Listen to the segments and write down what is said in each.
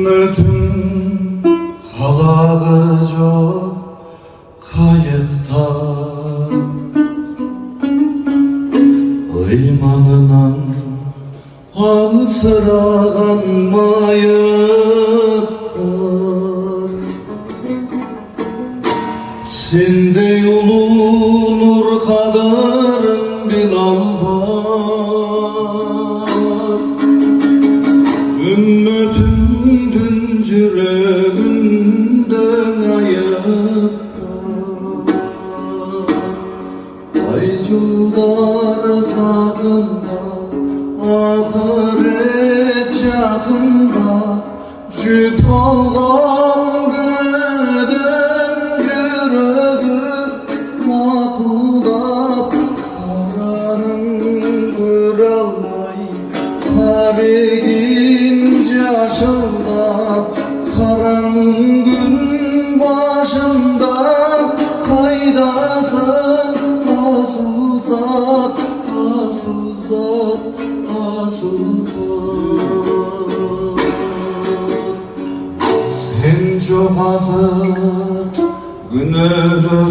Ümmetin halağı çok kayıkta, imanından al sıralanmayıptır. Sende yolunur kadarın bilalbaz. Ümmetin düncüreğinden ayıptır. Aycıldar zatında, ahiret çağında, cüt olgan güneden cürüdür nakıldat. Kararın kırılmay, karigin yaşında, karan gün başında kaydasın. Asıl zat, asıl zat, asıl zat. Sen çok hazır günlerle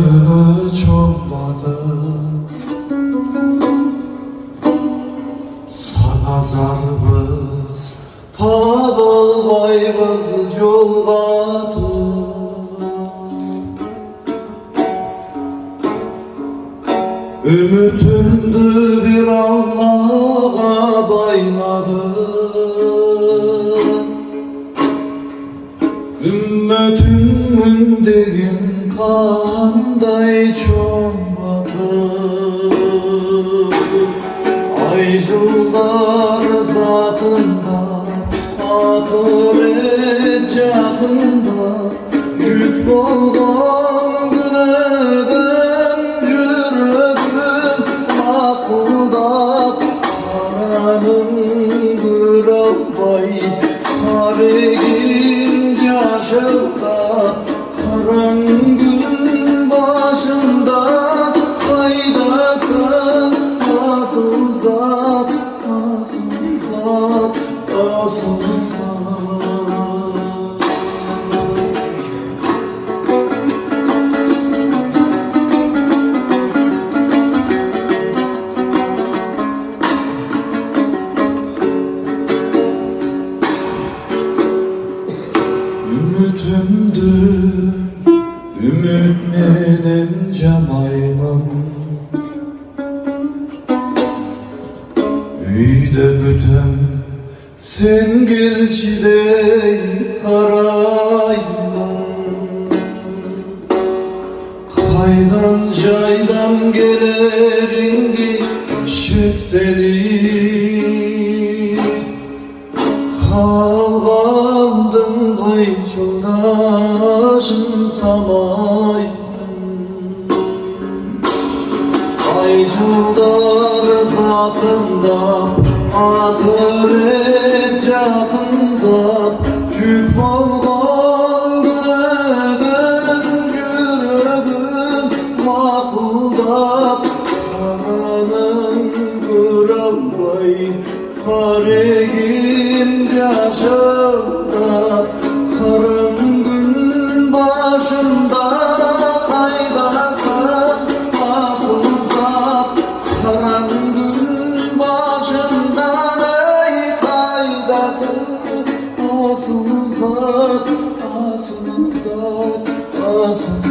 çoğmadın. Sana zarbız tabalbaybız yolgadır. Ümitimdi bir Allah'a bayladım. Ümmetimin degin kanday çoğmadı. Aycıldar zatında, ahiret çağında, yük bolgan güneden cürüdür akıldat. Karanın kırılmay, karigin yaşında, karan gün başında kaydasın. Asıl zat, asıl zat, asıl zat. Ümitimdi, ümit menen camayman. Üyde bütem sen gelçidey karayman. Kaydan jaydan gelerindi şükteli. Kalgandın kayçıldaşın samayman. Aycıldar zatında, ahiret çağında, cüt bolgan güneden cürüdür nakıldat. Karanın kırılmay, karigin yaşında, karan gün başında kaydasın. Asıl zat, karan gün başında ney kaydasın. Asıl zat, asıl zat, asıl